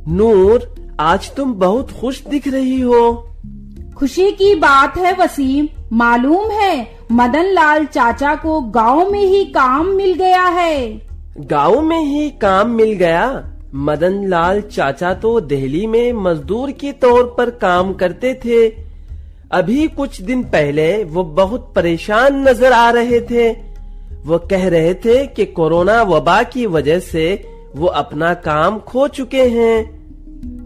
نور، آج تم بہت خوش دکھ رہی ہو۔ خوشی کی بات ہے وسیم، معلوم ہے مدن لال چاچا کو گاؤں میں ہی کام مل گیا ہے۔ گاؤں میں ہی کام مل گیا؟ مدن لال چاچا تو دہلی میں مزدور کے طور پر کام کرتے تھے۔ ابھی کچھ دن پہلے وہ بہت پریشان نظر آ رہے تھے۔ وہ کہہ رہے تھے کہ کورونا وبا کی وجہ سے وہ اپنا کام کھو چکے ہیں۔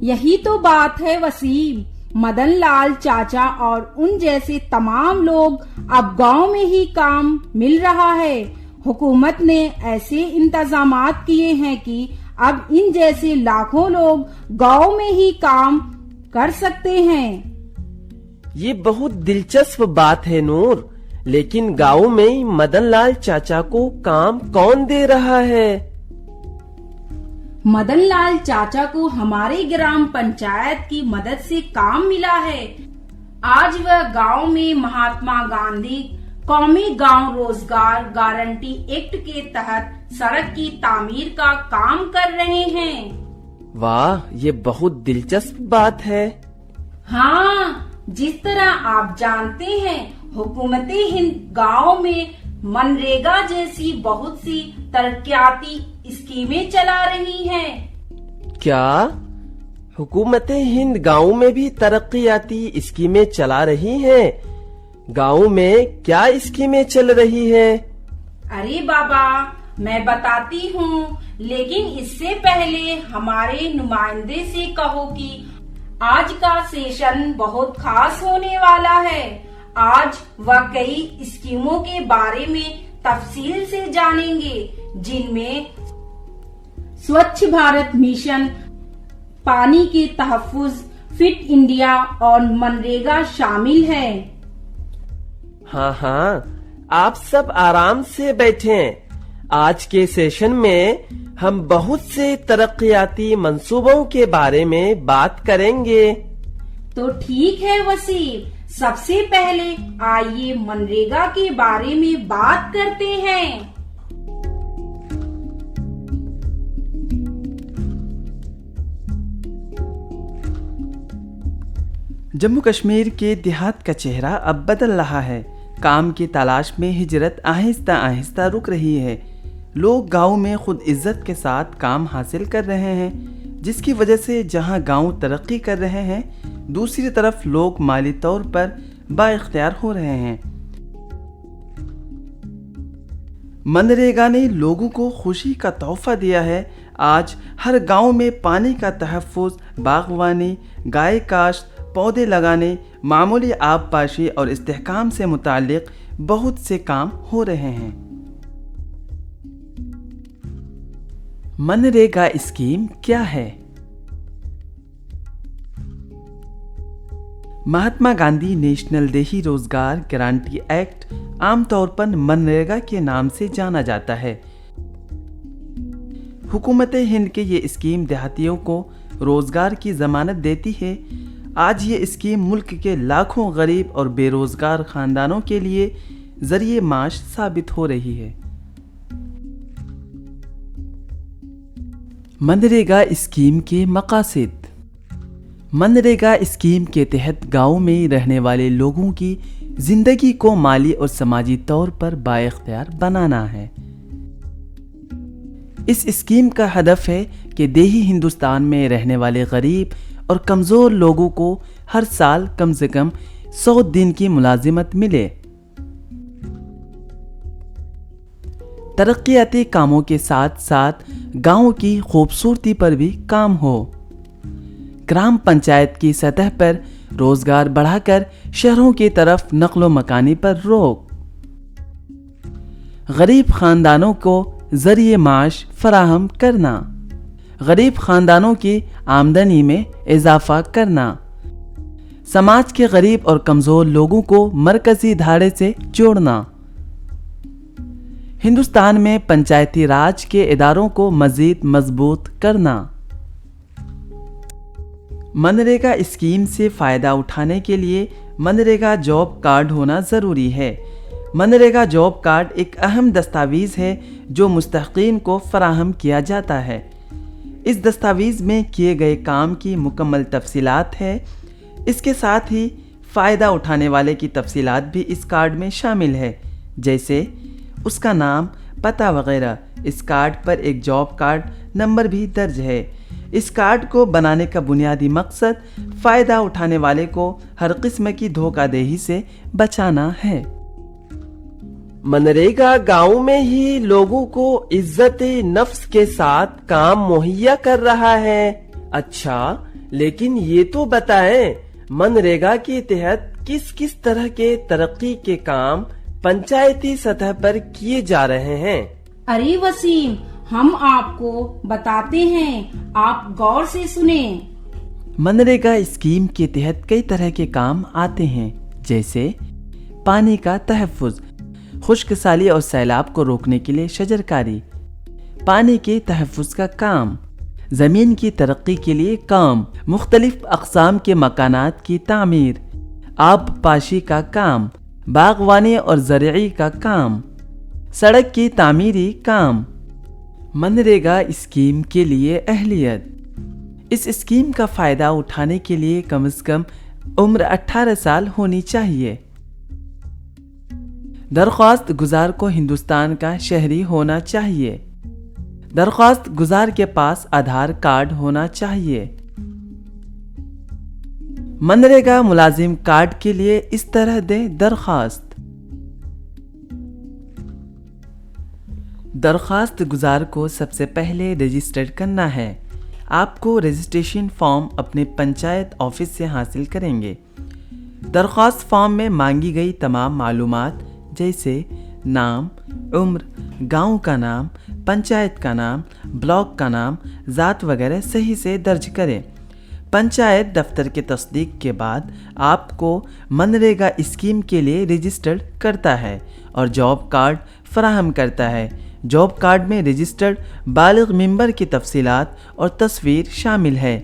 یہی تو بات ہے وسیم، مدن لال چاچا اور ان جیسے تمام لوگ اب گاؤں میں ہی کام مل رہا ہے۔ حکومت نے ایسے انتظامات کیے ہیں کہ اب ان جیسے لاکھوں لوگ گاؤں میں ہی کام کر سکتے ہیں۔ یہ بہت دلچسپ بات ہے نور، لیکن گاؤں میں مدن لال چاچا کو کام کون دے رہا ہے؟ مدن لال چاچا کو ہمارے گرام پنچایت کی مدد سے کام ملا ہے۔ آج وہ گاؤں میں مہاتما گاندھی قومی گاؤں روزگار گارنٹی ایکٹ کے تحت سڑک کی تعمیر کا کام کر رہے ہیں۔ واہ، یہ بہت دلچسپ بات ہے۔ ہاں، جس طرح آپ جانتے ہیں حکومت ہند گاؤں میں منریگا جیسی بہت سی ترقیاتی اسکیمیں چلا رہی ہیں۔ کیا حکومت ہند گاؤں میں بھی ترقیاتی اسکیمیں چلا رہی ہیں؟ گاؤں میں کیا اسکیمیں چل رہی ہیں؟ ارے بابا، میں بتاتی ہوں، لیکن اس سے پہلے ہمارے نمائندے سے کہو کہ آج کا سیشن بہت خاص ہونے والا ہے۔ آج وہ کئی اسکیموں کے بارے میں تفصیل سے جانیں گے، جن میں سوچھ بھارت مشن، پانی کے تحفظ، فٹ انڈیا اور منریگا شامل ہے۔ ہاں، آپ سب آرام سے بیٹھیں۔ آج کے سیشن میں ہم بہت سے ترقیاتی منصوبوں کے بارے میں بات کریں گے۔ تو ٹھیک ہے وسیم، سب سے پہلے آئیے منریگا کے بارے میں بات کرتے ہیں۔ جموں کشمیر کے دیہات کا چہرہ اب بدل رہا ہے۔ کام کی تلاش میں ہجرت آہستہ آہستہ رک رہی ہے۔ لوگ گاؤں میں خود عزت کے ساتھ کام حاصل کر رہے ہیں، جس کی وجہ سے جہاں گاؤں ترقی کر رہے ہیں، دوسری طرف لوگ مالی طور پر با اختیار ہو رہے ہیں۔ منریگا نے لوگوں کو خوشی کا تحفہ دیا ہے۔ آج ہر گاؤں میں پانی کا تحفظ، باغبانی، گائے کاشت، پودے لگانے، معمولی آب پاشی اور استحکام سے متعلق بہت سے کام ہو رہے ہیں۔ منریگا اسکیم کیا ہے؟ مہاتما گاندھی نیشنل دیہی روزگار گارنٹی ایکٹ عام طور پر منریگا کے نام سے جانا جاتا ہے۔ حکومت ہند کی یہ اسکیم دیہاتیوں کو روزگار کی ضمانت دیتی ہے۔ آج یہ اسکیم ملک کے لاکھوں غریب اور بے روزگار خاندانوں کے لیے ذریعہ معاش ثابت ہو رہی ہے۔ منریگا اسکیم کے مقاصد۔ منریگا اسکیم کے تحت گاؤں میں رہنے والے لوگوں کی زندگی کو مالی اور سماجی طور پر بااختیار بنانا ہے۔ اس اسکیم کا ہدف ہے کہ دیہی ہندوستان میں رہنے والے غریب اور کمزور لوگوں کو ہر سال کم سے کم 100 دن کی ملازمت ملے۔ ترقیاتی کاموں کے ساتھ ساتھ گاؤں کی خوبصورتی پر بھی کام ہو۔ گرام پنچایت کی سطح پر روزگار بڑھا کر شہروں کی طرف نقل و مکانی پر روک۔ غریب خاندانوں کو ذریعہ معاش فراہم کرنا۔ غریب خاندانوں کی آمدنی میں اضافہ کرنا۔ سماج کے غریب اور کمزور لوگوں کو مرکزی دھارے سے جوڑنا۔ ہندوستان میں پنچایتی راج کے اداروں کو مزید مضبوط کرنا۔ منریگا اسکیم سے فائدہ اٹھانے کے لیے منریگا جاب کارڈ ہونا ضروری ہے۔ منریگا جاب کارڈ ایک اہم دستاویز ہے جو مستحقین کو فراہم کیا جاتا ہے۔ اس دستاویز میں کیے گئے کام کی مکمل تفصیلات ہے۔ اس کے ساتھ ہی فائدہ اٹھانے والے کی تفصیلات بھی اس کارڈ میں شامل ہے، جیسے اس کا نام، پتہ وغیرہ۔ اس کارڈ پر ایک جاب کارڈ نمبر بھی درج ہے۔ اس کارڈ کو بنانے کا بنیادی مقصد فائدہ اٹھانے والے کو ہر قسم کی دھوکہ دہی سے بچانا ہے۔ منریگا گاؤں میں ہی لوگوں کو عزت نفس کے ساتھ کام مہیا کر رہا ہے۔ اچھا، لیکن یہ تو بتائیں، منریگا کے تحت کس کس طرح کے ترقی کے کام پنچایتی سطح پر کیے جا رہے ہیں؟ ارے وسیم، ہم آپ کو بتاتے ہیں، آپ غور سے سنیں۔ منریگا اسکیم کے تحت کئی طرح کے کام آتے ہیں، جیسے پانی کا تحفظ، خشک سالی اور سیلاب کو روکنے کے لیے شجرکاری، پانی کے تحفظ کا کام، زمین کی ترقی کے لیے کام، مختلف اقسام کے مکانات کی تعمیر، آب پاشی کا کام، باغبانی اور زرعی کا کام، سڑک کی تعمیری کام۔ منریگا اسکیم کے لیے اہلیت۔ اس اسکیم کا فائدہ اٹھانے کے لیے کم از کم عمر 18 سال ہونی چاہیے۔ درخواست گزار کو ہندوستان کا شہری ہونا چاہیے۔ درخواست گزار کے پاس آدھار کارڈ ہونا چاہیے۔ منریگا ملازم کارڈ کے لیے اس طرح دیں درخواست۔ درخواست گزار کو سب سے پہلے رجسٹر کرنا ہے۔ آپ کو رجسٹریشن فارم اپنے پنچایت آفس سے حاصل کریں گے۔ درخواست فارم میں مانگی گئی تمام معلومات جیسے نام، عمر، گاؤں کا نام، پنچایت کا نام، بلاک کا نام، ذات وغیرہ صحیح سے درج کریں۔ پنچایت دفتر کے تصدیق کے بعد آپ کو منریگا اسکیم کے لیے رجسٹرڈ کرتا ہے اور جاب کارڈ فراہم کرتا ہے۔ جاب کارڈ میں رجسٹرڈ بالغ ممبر کی تفصیلات اور تصویر شامل ہے۔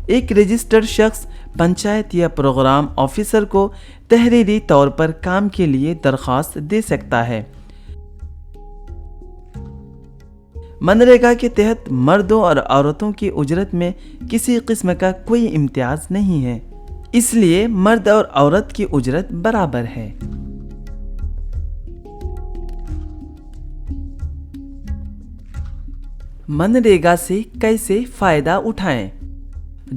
ایک رجسٹرڈ شخص پنچایت یا پروگرام آفیسر کو تحریری طور پر کام کے لیے درخواست دے سکتا ہے۔ منریگا کے تحت مردوں اور عورتوں کی اجرت میں کسی قسم کا کوئی امتیاز نہیں ہے، اس لیے مرد اور عورت کی اجرت برابر ہے۔ منریگا سے کیسے فائدہ اٹھائیں؟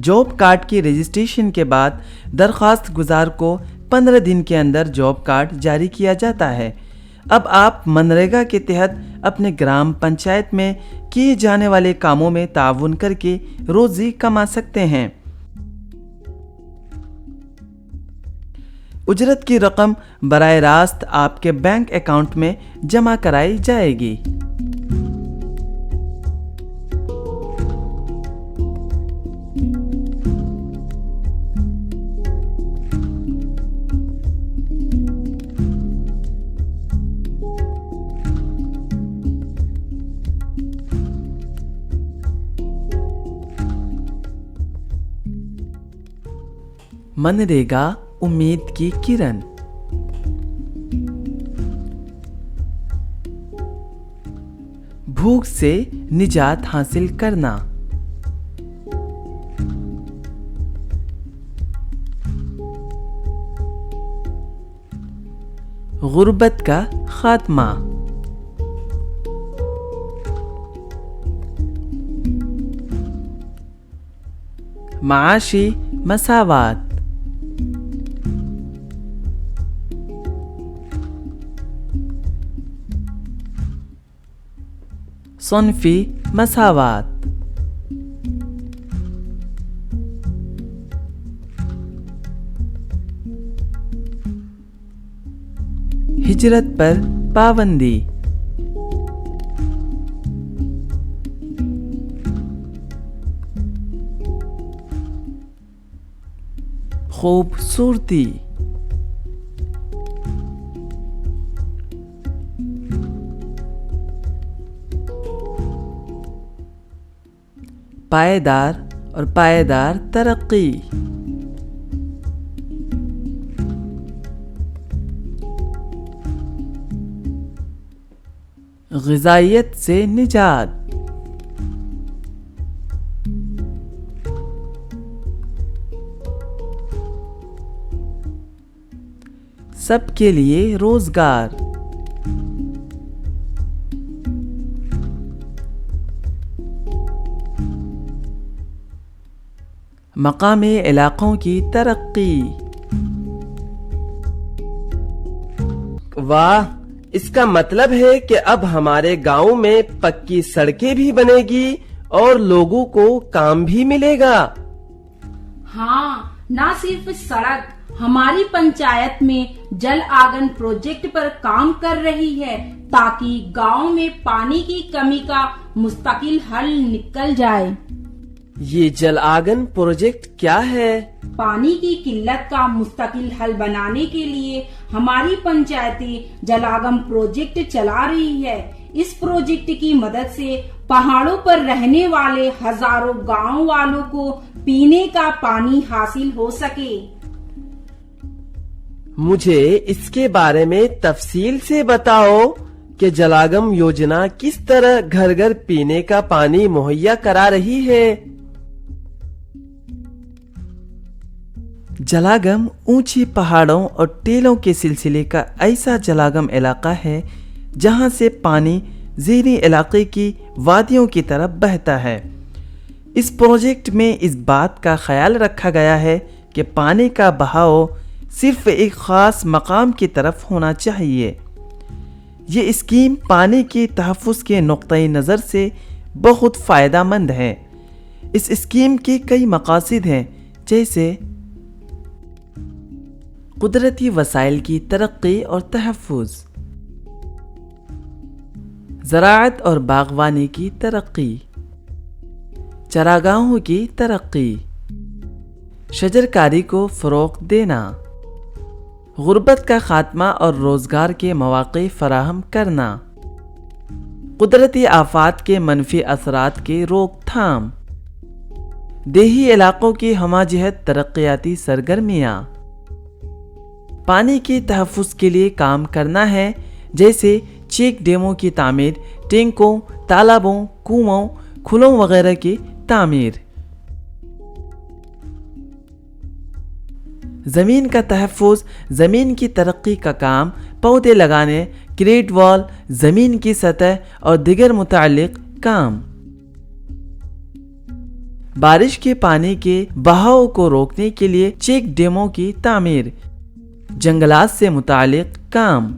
جاب کارڈ کی رجسٹریشن کے بعد درخواست گزار کو 15 دن کے اندر جاب کارڈ جاری کیا جاتا ہے۔ اب آپ منریگا کے تحت اپنے گرام پنچایت میں کیے جانے والے کاموں میں تعاون کر کے روزی کما سکتے ہیں۔ اجرت کی رقم براہ راست آپ کے بینک اکاؤنٹ میں جمع کرائی جائے گی۔ منریگا امید کی کرن۔ بھوک سے نجات حاصل کرنا۔ غربت کا خاتمہ۔ معاشی مساوات۔ صنفی مساوات۔ ہجرت پر پابندی۔ خوبصورتی۔ پائیدار اور پائیدار ترقی۔ غذائیت سے نجات، سب کے لیے روزگار، مقامی علاقوں کی ترقی۔ واہ، اس کا مطلب ہے کہ اب ہمارے گاؤں میں پکی سڑکیں بھی بنے گی اور لوگوں کو کام بھی ملے گا۔ ہاں، نہ صرف سڑک، ہماری پنچایت میں جل آگن پروجیکٹ پر کام کر رہی ہے تاکہ گاؤں میں پانی کی کمی کا مستقل حل نکل جائے۔ یہ جل آگن پروجیکٹ کیا ہے؟ پانی کی قلت کا مستقل حل بنانے کے لیے ہماری پنچایتیں جل آگن پروجیکٹ چلا رہی ہے۔ اس پروجیکٹ کی مدد سے پہاڑوں پر رہنے والے ہزاروں گاؤں والوں کو پینے کا پانی حاصل ہو سکے۔ مجھے اس کے بارے میں تفصیل سے بتاؤ کہ جلاگم یوجنا کس طرح گھر گھر پینے کا پانی مہیا کرا رہی ہے۔ جلاگم اونچی پہاڑوں اور ٹیلوں کے سلسلے کا ایسا جلاگم علاقہ ہے جہاں سے پانی زیریں علاقے کی وادیوں کی طرف بہتا ہے۔ اس پروجیکٹ میں اس بات کا خیال رکھا گیا ہے کہ پانی کا بہاؤ صرف ایک خاص مقام کی طرف ہونا چاہیے۔ یہ اسکیم پانی کے تحفظ کے نقطۂ نظر سے بہت فائدہ مند ہے۔ اس اسکیم کے کئی مقاصد ہیں، جیسے قدرتی وسائل کی ترقی اور تحفظ، زراعت اور باغبانی کی ترقی، چراگاہوں کی ترقی، شجرکاری کو فروغ دینا، غربت کا خاتمہ اور روزگار کے مواقع فراہم کرنا، قدرتی آفات کے منفی اثرات کی روک تھام، دیہی علاقوں کی ہمہ جہت ترقیاتی سرگرمیاں، پانی کے تحفظ کے لیے کام کرنا ہے، جیسے چیک ڈیموں کی تعمیر، ٹینکوں، تالابوں، کنووں، کھلوں وغیرہ کی تعمیر۔ زمین کا تحفظ، زمین کی ترقی کا کام، پودے لگانے، کریٹ وال، زمین کی سطح اور دیگر متعلق کام۔ بارش کے پانی کے بہاؤ کو روکنے کے لیے چیک ڈیموں کی تعمیر، جنگلات سے متعلق کام۔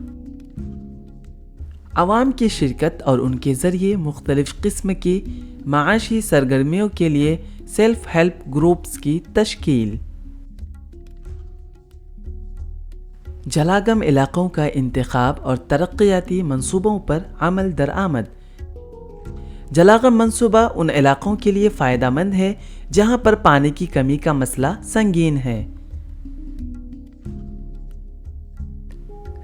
عوام کی شرکت اور ان کے ذریعے مختلف قسم کی معاشی سرگرمیوں کے لیے سیلف ہیلپ گروپس کی تشکیل۔ جلاگم علاقوں کا انتخاب اور ترقیاتی منصوبوں پر عمل درآمد۔ جلاگم منصوبہ ان علاقوں کے لیے فائدہ مند ہے جہاں پر پانی کی کمی کا مسئلہ سنگین ہے۔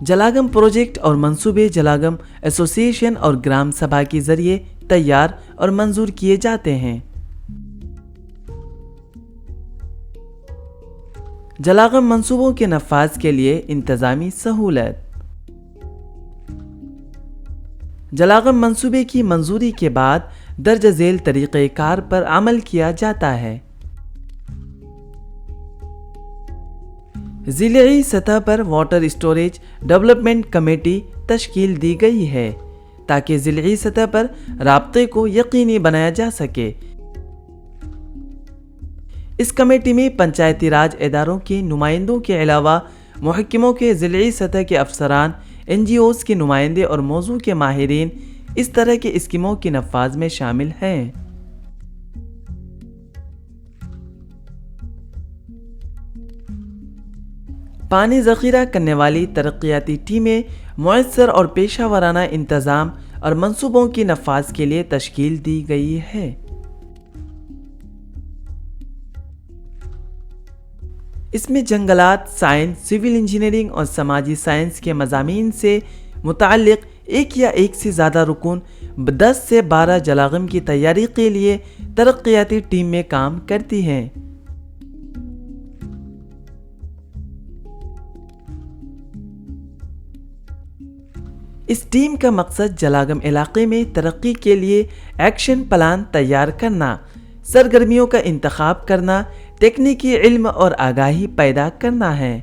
جلاگم پروجیکٹ اور منصوبے جلاگم ایسوسی ایشن اور گرام سبھا کے ذریعے تیار اور منظور کیے جاتے ہیں۔ جلاگم منصوبوں کے نفاذ کے لیے انتظامی سہولت۔ جلاگم منصوبے کی منظوری کے بعد درج ذیل طریقہ کار پر عمل کیا جاتا ہے۔ ضلعی سطح پر واٹر اسٹوریج ڈیولپمنٹ کمیٹی تشکیل دی گئی ہے تاکہ ضلعی سطح پر رابطے کو یقینی بنایا جا سکے۔ اس کمیٹی میں پنچایتی راج اداروں کے نمائندوں کے علاوہ محکموں کے ضلعی سطح کے افسران، این جی اوز کے نمائندے اور موضوع کے ماہرین اس طرح کے اسکیموں کے نفاذ میں شامل ہیں۔ پانی ذخیرہ کرنے والی ترقیاتی ٹیمیں مؤثر اور پیشہ ورانہ انتظام اور منصوبوں کے نفاذ کے لیے تشکیل دی گئی ہے۔ اس میں جنگلات، سائنس، سول انجینئرنگ اور سماجی سائنس کے مضامین سے متعلق ایک یا ایک سے زیادہ رکن 10 سے 12 جلاگم کی تیاری کے لیے ترقیاتی ٹیم میں کام کرتی ہیں۔ اس ٹیم کا مقصد جلاگم علاقے میں ترقی کے لیے ایکشن پلان تیار کرنا، سرگرمیوں کا انتخاب کرنا، تکنیکی علم اور آگاہی پیدا کرنا ہے۔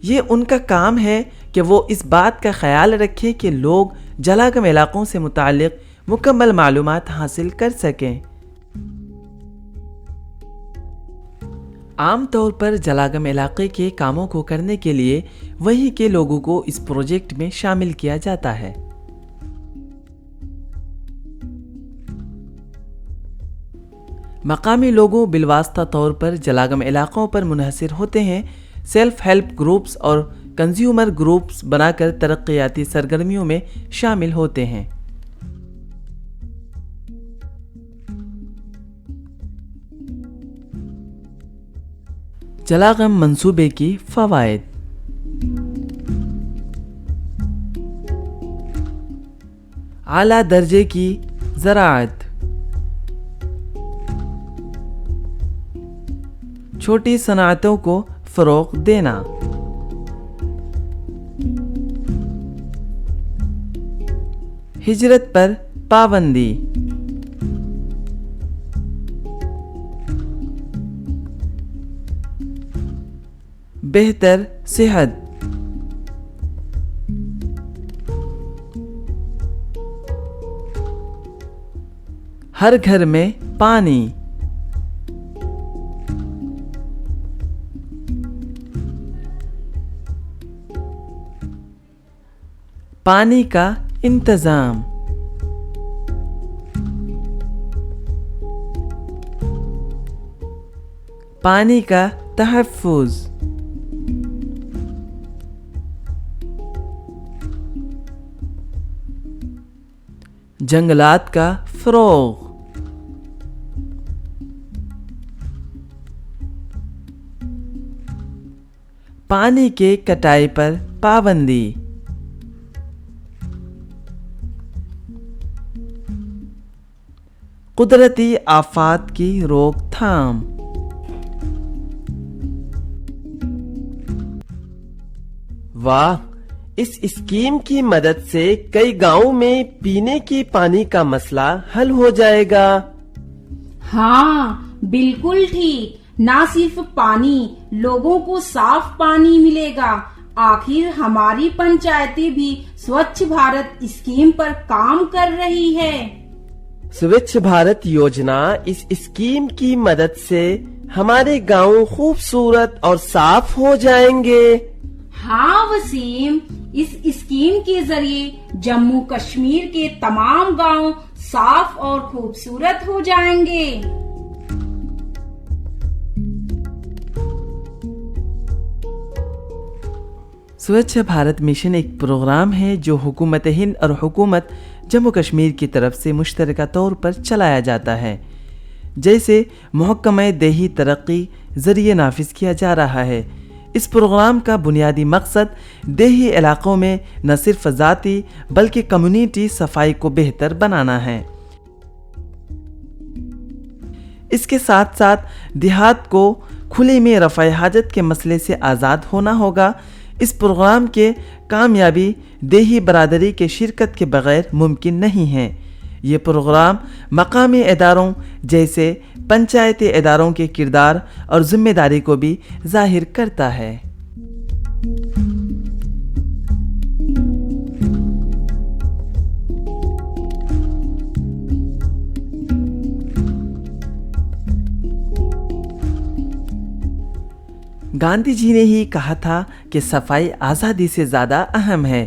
یہ ان کا کام ہے کہ وہ اس بات کا خیال رکھیں کہ لوگ جلاگم علاقوں سے متعلق مکمل معلومات حاصل کر سکیں۔ عام طور پر جلاگم علاقے کے کاموں کو کرنے کے لیے وہیں کے لوگوں کو اس پروجیکٹ میں شامل کیا جاتا ہے۔ مقامی لوگوں بالواسطہ طور پر جلاگم علاقوں پر منحصر ہوتے ہیں، سیلف ہیلپ گروپس اور کنزیومر گروپس بنا کر ترقیاتی سرگرمیوں میں شامل ہوتے ہیں۔ جلاگم منصوبے کی فوائد۔ اعلیٰ درجے کی زراعت، چھوٹی صنعتوں کو فروغ دینا، ہجرت پر پابندی، بہتر صحت، ہر گھر میں پانی، پانی کا انتظام، پانی کا تحفظ، جنگلات کا فروغ، پانی کے کٹائی پر پابندی، قدرتی آفات کی روک تھام۔ واہ، اس اسکیم کی مدد سے کئی گاؤں میں پینے کے پانی کا مسئلہ حل ہو جائے گا۔ ہاں بالکل ٹھیک، نہ صرف پانی، لوگوں کو صاف پانی ملے گا۔ آخر ہماری پنچایتیں بھی سوچھ بھارت اسکیم پر کام کر رہی ہے۔ سوچھ بھارت یوجنا، اس اسکیم کی مدد سے ہمارے گاؤں خوبصورت اور صاف ہو جائیں گے۔ ہاں وسیم، اس اسکیم کے ذریعے جموں کشمیر کے تمام گاؤں صاف اور خوبصورت ہو جائیں گے۔ سوچھ بھارت مشن ایک پروگرام ہے جو حکومت ہند اور حکومت جموں کشمیر کی طرف سے مشترکہ طور پر چلایا جاتا ہے، جیسے محکمہ دیہی ترقی ذریعے نافذ کیا جا رہا ہے۔ اس پروگرام کا بنیادی مقصد دیہی علاقوں میں نہ صرف ذاتی بلکہ کمیونٹی صفائی کو بہتر بنانا ہے۔ اس کے ساتھ ساتھ دیہات کو کھلے میں رفع حاجت کے مسئلے سے آزاد ہونا ہوگا۔ اس پروگرام کے کامیابی دیہی برادری کے شرکت کے بغیر ممکن نہیں ہے۔ یہ پروگرام مقامی اداروں جیسے پنچایتی اداروں کے کردار اور ذمہ داری کو بھی ظاہر کرتا ہے۔ گاندھی جی نے ہی کہا تھا کہ صفائی آزادی سے زیادہ اہم ہے۔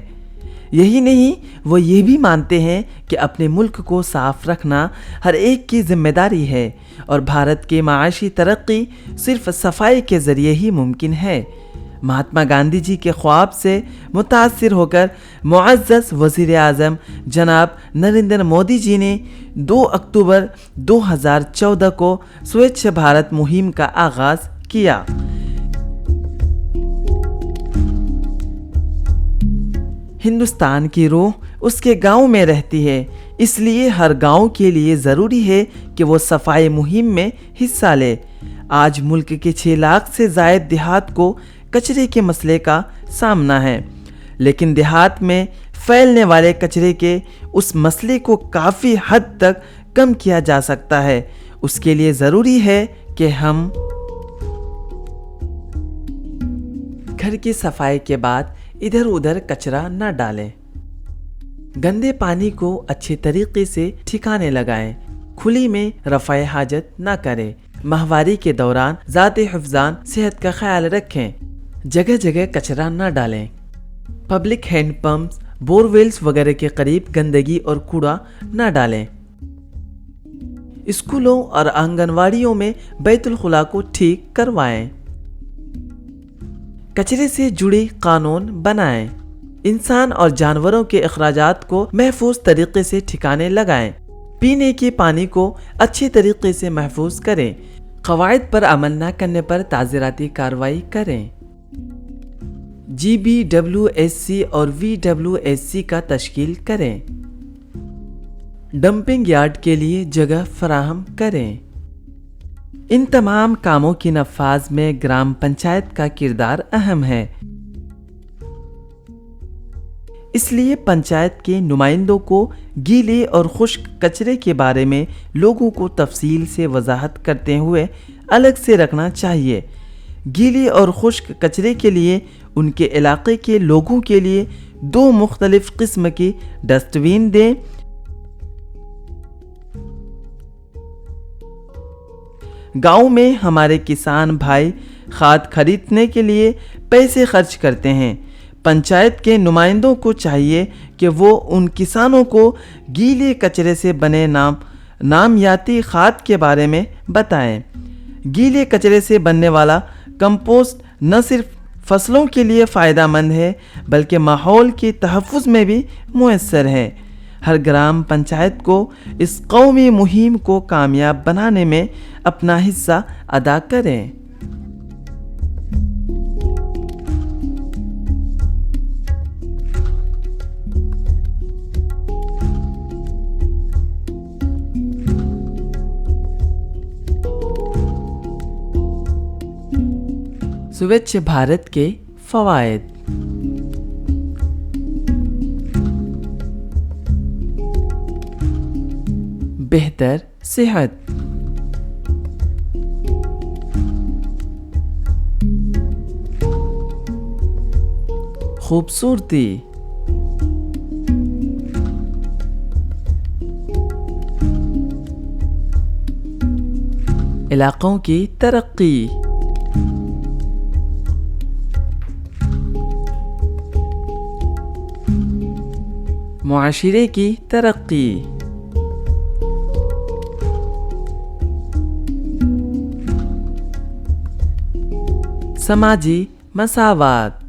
یہی نہیں، وہ یہ بھی مانتے ہیں کہ اپنے ملک کو صاف رکھنا ہر ایک کی ذمہ داری ہے، اور بھارت کی معاشی ترقی صرف صفائی کے ذریعے ہی ممکن ہے۔ مہاتما گاندھی جی کے خواب سے متاثر ہو کر معزز وزیر اعظم جناب نریندر مودی جی نے 2 اکتوبر 2014 کو سوچھ بھارت مہم کا آغاز کیا۔ ہندوستان کی روح اس کے گاؤں میں رہتی ہے، اس لیے ہر گاؤں کے لیے ضروری ہے کہ وہ صفائی مہم میں حصہ لے۔ آج ملک کے 6 لاکھ سے زائد دیہات کو کچرے کے مسئلے کا سامنا ہے، لیکن دیہات میں پھیلنے والے کچرے کے اس مسئلے کو کافی حد تک کم کیا جا سکتا ہے۔ اس کے لیے ضروری ہے کہ ہم گھر کی صفائی کے بعد ادھر ادھر کچرا نہ ڈالیں، گندے پانی کو اچھے طریقے سے ٹھکانے لگائیں، کھلی میں رفع حاجت نہ کریں، ماہواری کے دوران ذات حفظان صحت کا خیال رکھیں، جگہ جگہ کچرا نہ ڈالیں، public hand pumps, bore wells وغیرہ کے قریب گندگی اور کوڑا نہ ڈالیں، اسکولوں اور آنگن واڑیوں میں بیت الخلاء کو ٹھیک کروائیں، کچرے سے جڑی قانون بنائیں، انسان اور جانوروں کے اخراجات کو محفوظ طریقے سے ٹھکانے لگائیں، پینے کے پانی کو اچھے طریقے سے محفوظ کریں، قواعد پر عمل نہ کرنے پر تعزیراتی کارروائی کریں، GBWSC اور VWSC کا تشکیل کریں، ڈمپنگ یارڈ کے لیے جگہ فراہم کریں۔ ان تمام کاموں کی نفاذ میں گرام پنچایت کا کردار اہم ہے، اس لیے پنچایت کے نمائندوں کو گیلے اور خشک کچرے کے بارے میں لوگوں کو تفصیل سے وضاحت کرتے ہوئے الگ سے رکھنا چاہیے۔ گیلے اور خشک کچرے کے لیے ان کے علاقے کے لوگوں کے لیے 2 مختلف قسم کی ڈسٹ بین دیں۔ گاؤں میں ہمارے کسان بھائی کھاد خریدنے کے لیے پیسے خرچ کرتے ہیں، پنچایت کے نمائندوں کو چاہیے کہ وہ ان کسانوں کو گیلے کچرے سے بنے نامیاتی کھاد کے بارے میں بتائیں۔ گیلے کچرے سے بننے والا کمپوسٹ نہ صرف فصلوں کے لیے فائدہ مند ہے بلکہ ماحول کے تحفظ میں بھی مؤثر ہے۔ ہر گرام پنچایت کو اس قومی مہم کو کامیاب بنانے میں اپنا حصہ ادا کریں۔ سوچھ بھارت کے فوائد۔ بہتر صحت، خوبصورتی، علاقوں کی ترقی، معاشرے کی ترقی، سماجی مساوات،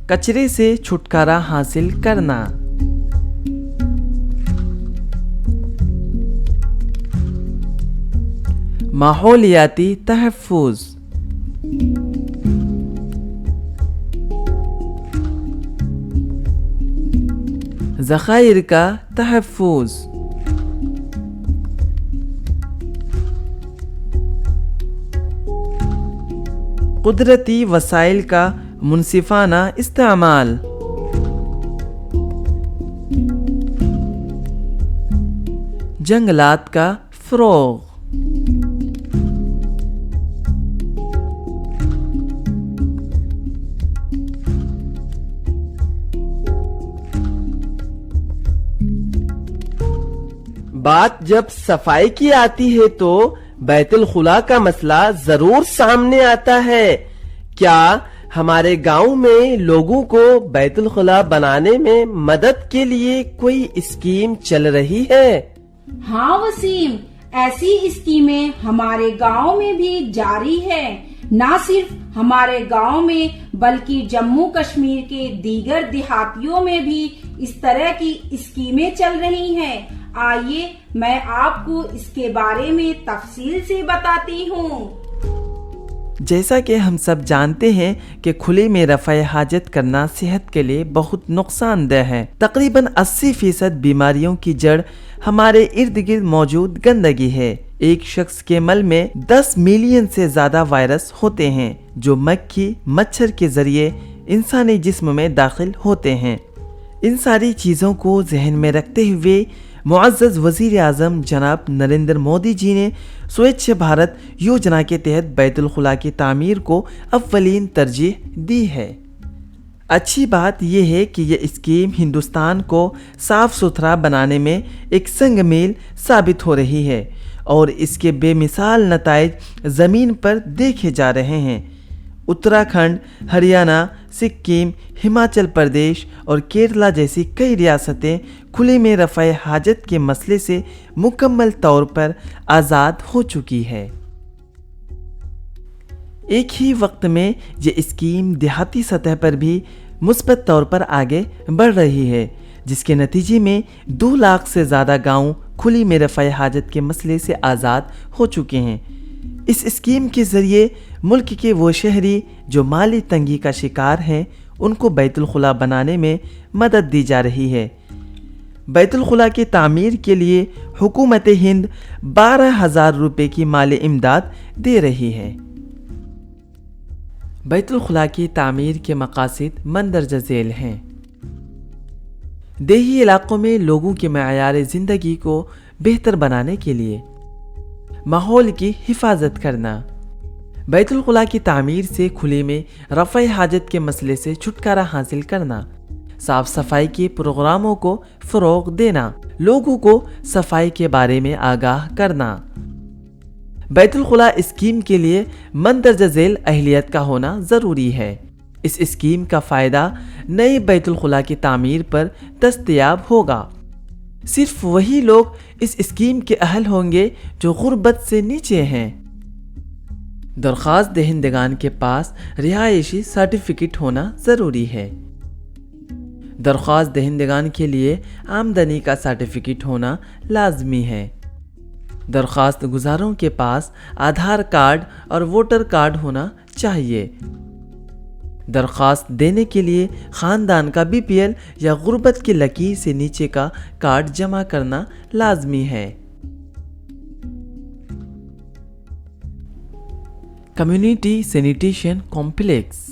کچرے سے چھٹکارا حاصل کرنا، ماحولیاتی تحفظ، ذخائر کا تحفظ، قدرتی وسائل کا منصفانہ استعمال، جنگلات کا فروغ، بات جب صفائی کی آتی ہے تو بیت الخلاء کا مسئلہ ضرور سامنے آتا ہے۔ کیا ہمارے گاؤں میں لوگوں کو بیت الخلاء بنانے میں مدد کے لیے کوئی اسکیم چل رہی ہے؟ ہاں وسیم، ایسی اسکیمیں ہمارے گاؤں میں بھی جاری ہے۔ نہ صرف ہمارے گاؤں میں بلکہ جموں کشمیر کے دیگر دیہاتیوں میں بھی اس طرح کی اسکیمیں چل رہی ہیں۔ آئیے میں آپ کو اس کے بارے میں تفصیل سے بتاتی ہوں۔ جیسا کہ ہم سب جانتے ہیں کہ کھلے میں رفع حاجت کرنا صحت کے لیے بہت نقصان دہ ہے۔ تقریباً 80% بیماریوں کی جڑ ہمارے ارد گرد موجود گندگی ہے۔ ایک شخص کے مل میں 10 ملین سے زیادہ وائرس ہوتے ہیں جو مکھی مچھر کے ذریعے انسانی جسم میں داخل ہوتے ہیں۔ ان ساری چیزوں کو ذہن میں رکھتے ہوئے معزز وزیر اعظم جناب نریندر مودی جی نے سوچھ بھارت یوجنا کے تحت بیت الخلاء کی تعمیر کو اولین ترجیح دی ہے۔ اچھی بات یہ ہے کہ یہ اسکیم ہندوستان کو صاف ستھرا بنانے میں ایک سنگ میل ثابت ہو رہی ہے اور اس کے بے مثال نتائج زمین پر دیکھے جا رہے ہیں۔ اتراکھنڈ، ہریانہ، سکم، ہماچل پردیش اور کیرلا جیسی کئی ریاستیں کھلے میں رفع حاجت کے مسئلے سے مکمل طور پر آزاد ہو چکی ہے۔ ایک ہی وقت میں یہ اسکیم دیہاتی سطح پر بھی مثبت طور پر آگے بڑھ رہی ہے، جس کے نتیجے میں 2 لاکھ سے زیادہ گاؤں کھلی میں رفع حاجت کے مسئلے سے آزاد ہو چکے ہیں۔ اس اسکیم کے ذریعے ملک کے وہ شہری جو مالی تنگی کا شکار ہیں ان کو بیت الخلاء بنانے میں مدد دی جا رہی ہے۔ بیت الخلاء کی تعمیر کے لیے حکومت ہند 12,000 روپے کی مالی امداد دے رہی ہے۔ بیت الخلاء کی تعمیر کے مقاصد مندرجہ ذیل ہیں۔ دیہی علاقوں میں لوگوں کے معیار زندگی کو بہتر بنانے کے لیے ماحول کی حفاظت کرنا، بیت الخلاء کی تعمیر سے کھلے میں رفع حاجت کے مسئلے سے چھٹکارا حاصل کرنا، صاف صفائی کے پروگراموں کو فروغ دینا، لوگوں کو صفائی کے بارے میں آگاہ کرنا۔ بیت الخلاء اسکیم کے لیے مندرجہ ذیل اہلیت کا ہونا ضروری ہے۔ اس اسکیم کا فائدہ نئے بیت الخلاء کی تعمیر پر دستیاب ہوگا۔ صرف وہی لوگ اس اسکیم کے اہل ہوں گے جو غربت سے نیچے ہیں۔ درخواست دہندگان کے پاس رہائشی سرٹیفکیٹ ہونا ضروری ہے۔ درخواست دہندگان کے لیے آمدنی کا سرٹیفکیٹ ہونا لازمی ہے۔ درخواست گزاروں کے پاس آدھار کارڈ اور ووٹر کارڈ ہونا چاہیے۔ درخواست دینے کے لیے خاندان کا BPL یا غربت کی لکیر سے نیچے کا کارڈ جمع کرنا لازمی ہے۔ کمیونٹی سینیٹیشن کمپلیکس،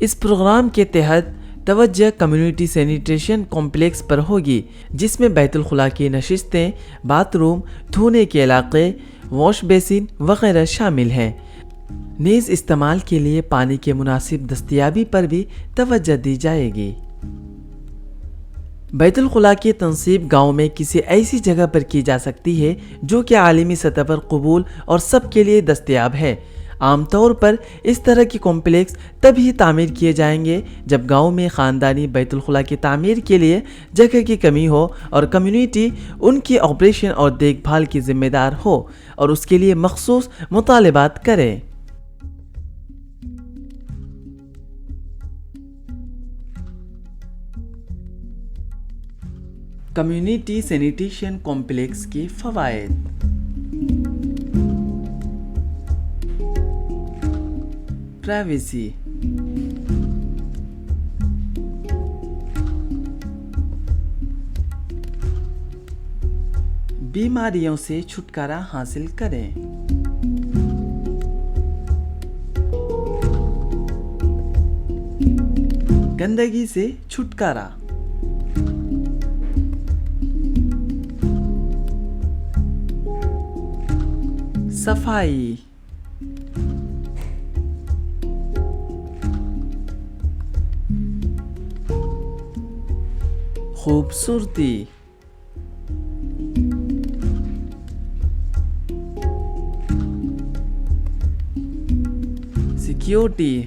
اس پروگرام کے تحت توجہ کمیونٹی سینیٹیشن کمپلیکس پر ہوگی، جس میں بیت الخلاء کی نشستیں، باتھ روم، دھونے کے علاقے، واش بیسن وغیرہ شامل ہیں۔ نیز استعمال کے لیے پانی کے مناسب دستیابی پر بھی توجہ دی جائے گی۔ بیت الخلاء کی تنصیب گاؤں میں کسی ایسی جگہ پر کی جا سکتی ہے جو کہ عالمی سطح پر قبول اور سب کے لیے دستیاب ہے۔ عام طور پر اس طرح کی کمپلیکس تبھی تعمیر کیے جائیں گے جب گاؤں میں خاندانی بیت الخلاء کی تعمیر کے لیے جگہ کی کمی ہو اور کمیونٹی ان کی آپریشن اور دیکھ بھال کی ذمہ دار ہو اور اس کے لیے مخصوص مطالبات کرے۔ کمیونٹی سینیٹیشن کمپلیکس کے فوائد۔ پرائیویسی، بیماریوں سے چھٹکارا حاصل کریں، گندگی سے چھٹکارا، صفائی، خوبصورتی، سیکیورٹی،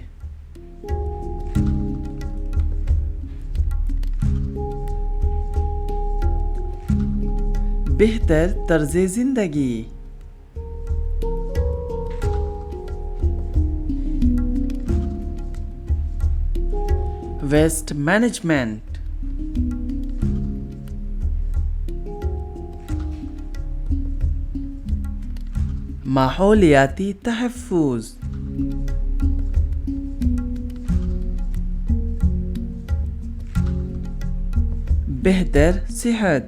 بہتر طرز زندگی، ویسٹ مینجمنٹ، ماحولیاتی تحفظ، بہتر صحت،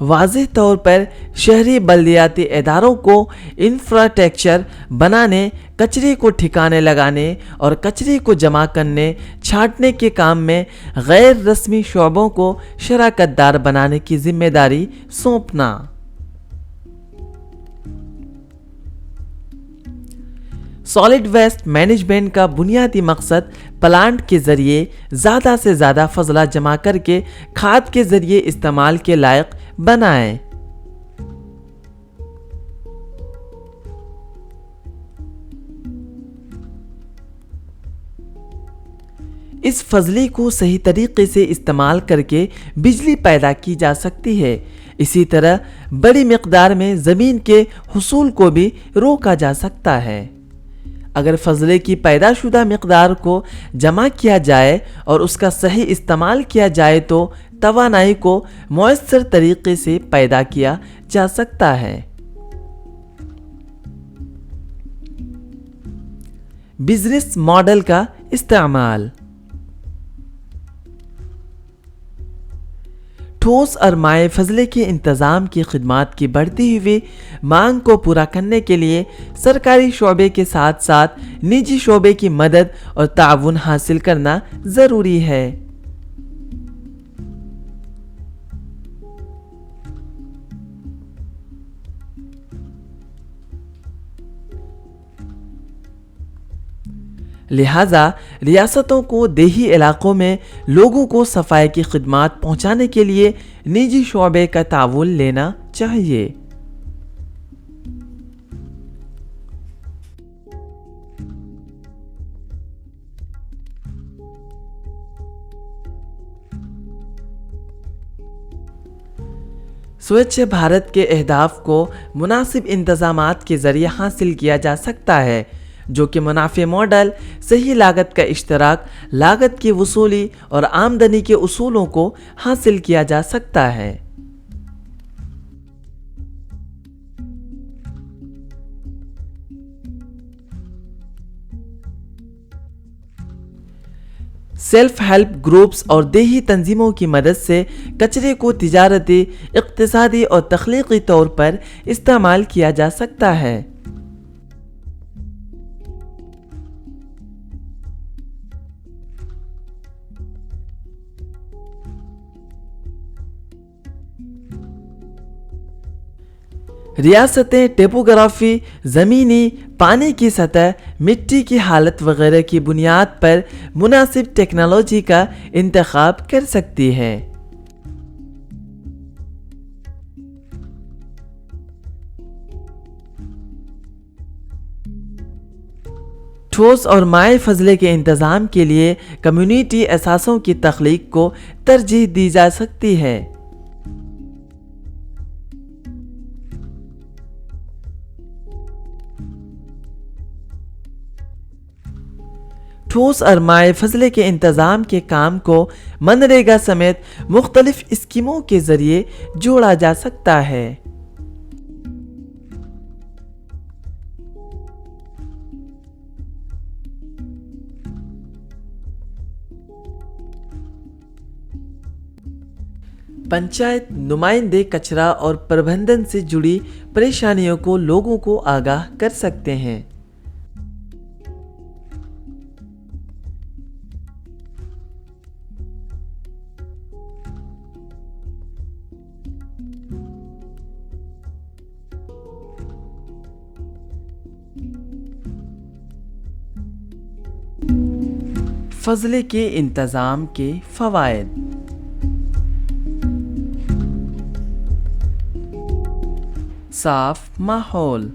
واضح طور پر شہری بلدیاتی اداروں کو انفراسٹرکچر بنانے، کچرے کو ٹھکانے لگانے اور کچرے کو جمع کرنے چھانٹنے کے کام میں غیر رسمی شعبوں کو شراکت دار بنانے کی ذمہ داری سونپنا۔ سالڈ ویسٹ مینجمنٹ کا بنیادی مقصد پلانٹ کے ذریعے زیادہ سے زیادہ فضلہ جمع کر کے کھاد کے ذریعے استعمال کے لائق بنائیں۔ اس فضلے کو صحیح طریقے سے استعمال کر کے بجلی پیدا کی جا سکتی ہے۔ اسی طرح بڑی مقدار میں زمین کے حصول کو بھی روکا جا سکتا ہے۔ اگر فضلے کی پیدا شدہ مقدار کو جمع کیا جائے اور اس کا صحیح استعمال کیا جائے تو توانائی کو مؤثر طریقے سے پیدا کیا جا سکتا ہے۔ بزنس ماڈل کا استعمال۔ ٹھوس اور مائع فضلے کے انتظام کی خدمات کی بڑھتی ہوئی مانگ کو پورا کرنے کے لیے سرکاری شعبے کے ساتھ ساتھ نجی شعبے کی مدد اور تعاون حاصل کرنا ضروری ہے۔ لہذا ریاستوں کو دیہی علاقوں میں لوگوں کو صفائی کی خدمات پہنچانے کے لیے نجی شعبے کا تعاون لینا چاہیے۔ سوچھ بھارت کے اہداف کو مناسب انتظامات کے ذریعے حاصل کیا جا سکتا ہے، جو کہ منافع ماڈل، صحیح لاگت کا اشتراک، لاگت کی وصولی اور آمدنی کے اصولوں کو حاصل کیا جا سکتا ہے۔ سیلف ہیلپ گروپس اور دیہی تنظیموں کی مدد سے کچرے کو تجارتی، اقتصادی اور تخلیقی طور پر استعمال کیا جا سکتا ہے۔ ریاستیں ٹیپوگرافی، زمینی، پانی کی سطح، مٹی کی حالت وغیرہ کی بنیاد پر مناسب ٹیکنالوجی کا انتخاب کر سکتی ہیں۔ ٹھوس اور مائع فضلے کے انتظام کے لیے کمیونٹی اثاثوں کی تخلیق کو ترجیح دی جا سکتی ہے۔ ٹھوس اور مائع فضلے کے انتظام کے کام کو منریگا سمیت مختلف اسکیموں کے ذریعے جوڑا جا سکتا ہے۔ پنچایت نمائندے کچرا اور پربندھن سے جڑی پریشانیوں کو لوگوں کو آگاہ کر سکتے ہیں۔ فضلے کے انتظام کے فوائد۔ صاف ماحول،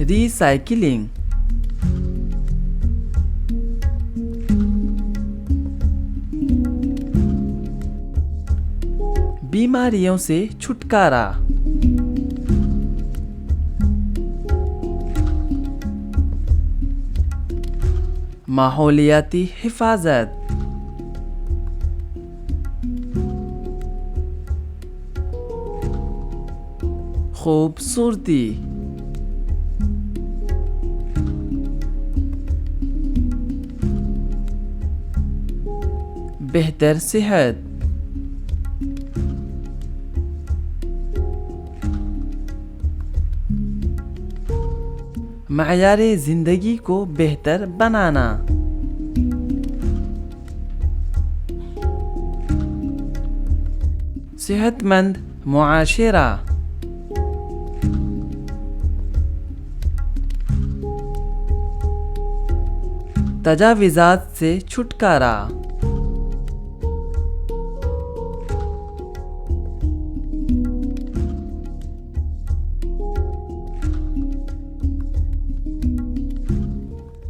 ری سائیکلنگ، بیماریوں سے چھٹکارا، ماحولیاتی حفاظت، خوبصورتی، بہتر صحت. معیار زندگی کو بہتر بنانا. صحت مند معاشرہ. تجاوزات سے چھٹکارا.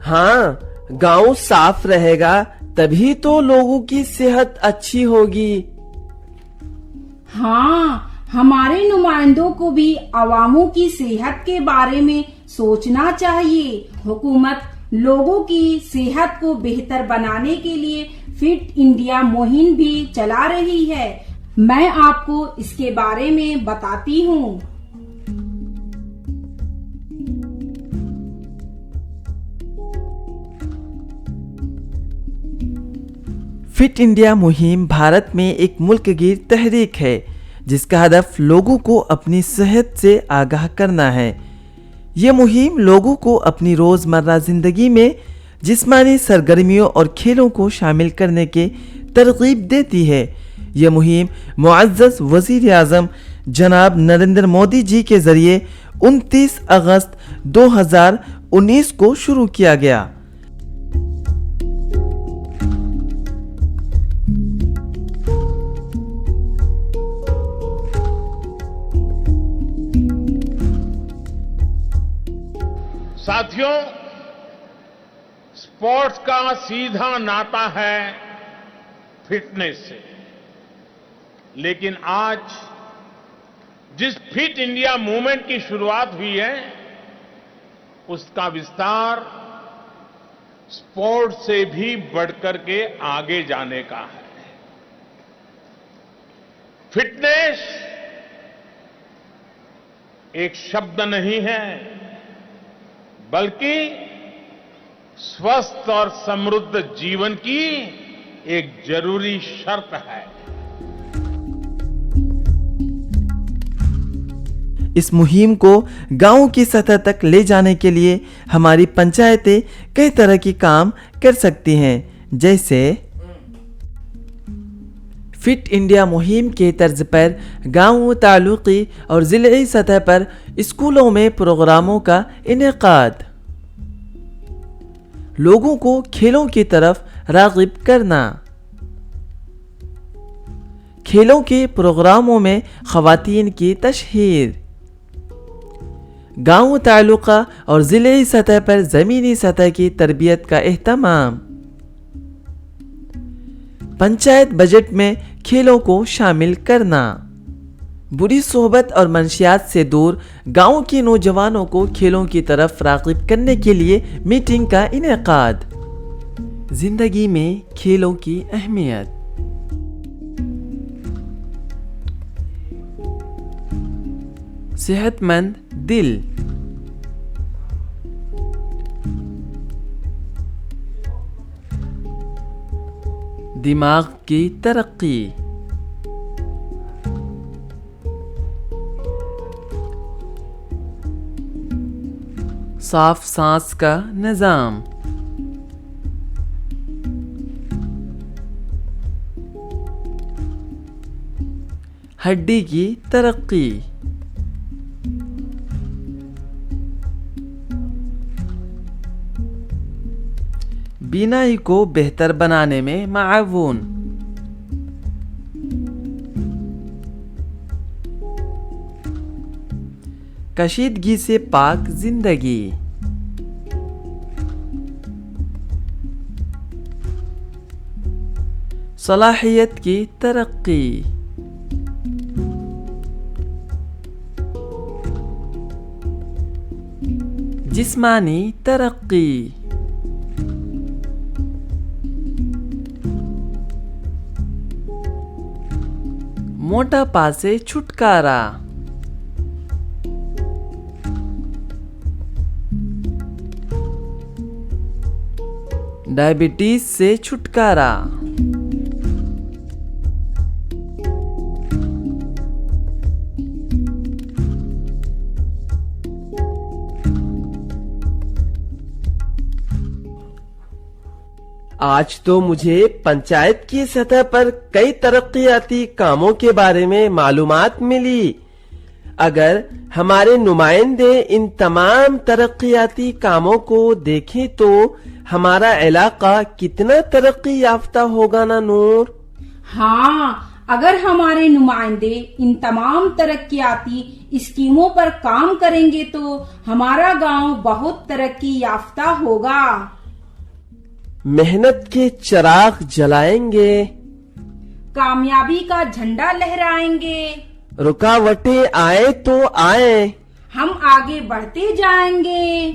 ہاں، گاؤں صاف رہے گا تبھی تو لوگوں کی صحت اچھی ہوگی. ہاں، ہمارے نمائندوں کو بھی عواموں کی صحت کے بارے میں سوچنا چاہیے. حکومت لوگوں کی صحت کو بہتر بنانے کے لیے فٹ انڈیا مہم بھی چلا رہی ہے. میں آپ کو اس کے بارے میں بتاتی ہوں. فٹ انڈیا مہم بھارت میں ایک ملک گیر تحریک ہے جس کا ہدف لوگوں کو اپنی صحت سے آگاہ کرنا ہے. یہ مہم لوگوں کو اپنی روزمرہ زندگی میں جسمانی سرگرمیوں اور کھیلوں کو شامل کرنے کی ترغیب دیتی ہے. یہ مہم معزز وزیر اعظم جناب نریندر مودی جی کے ذریعے 29 اگست 2019 کو شروع کیا گیا. ساتھیوں، اسپورٹس کا سیدھا ناطا ہے فٹنس سے، لیکن آج جس فٹ انڈیا موومنٹ کی شروعات ہوئی ہے اس کا وستار اسپورٹ سے بھی بڑھ کر کے آگے جانے کا ہے. فٹنس ایک شبد نہیں ہے بلکہ سوستھ اور سمردھ جیون کی ایک ضروری شرط ہے. اس مہم کو گاؤں کی سطح تک لے جانے کے لیے ہماری پنچایتیں کئی طرح کی کام کر سکتی ہیں، جیسے فٹ انڈیا مہم کے طرز پر گاؤں، تعلقی اور ضلعی سطح پر اسکولوں میں پروگراموں کا انعقاد، لوگوں کو کھیلوں کی طرف راغب کرنا، کھیلوں کے پروگراموں میں خواتین کی تشہیر، گاؤں، تعلقہ اور ضلعی سطح پر زمینی سطح کی تربیت کا اہتمام، پنچایت بجٹ میں کھیلوں کو شامل کرنا، بری صحبت اور منشیات سے دور گاؤں کے نوجوانوں کو کھیلوں کی طرف راغب کرنے کے لیے میٹنگ کا انعقاد. زندگی میں کھیلوں کی اہمیت. صحت مند دل. دماغ کی ترقی. صاف سانس کا نظام. ہڈی کی ترقی. بینائی کو بہتر بنانے میں معاون. کشیدگی سے پاک زندگی. صلاحیت کی ترقی. جسمانی ترقی. موٹاپا سے چھٹکارا. ڈائبٹیز سے چھٹکارا. آج تو مجھے پنچایت کی سطح پر کئی ترقیاتی کاموں کے بارے میں معلومات ملی. اگر ہمارے نمائندے ان تمام ترقیاتی کاموں کو دیکھیں تو ہمارا علاقہ کتنا ترقی یافتہ ہوگا نا نور. ہاں، اگر ہمارے نمائندے ان تمام ترقیاتی اسکیموں پر کام کریں گے تو ہمارا گاؤں بہت ترقی یافتہ ہوگا. محنت کے چراغ جلائیں گے، کامیابی کا جھنڈا لہرائیں گے، رکاوٹیں آئے تو آئیں، ہم آگے بڑھتے جائیں گے.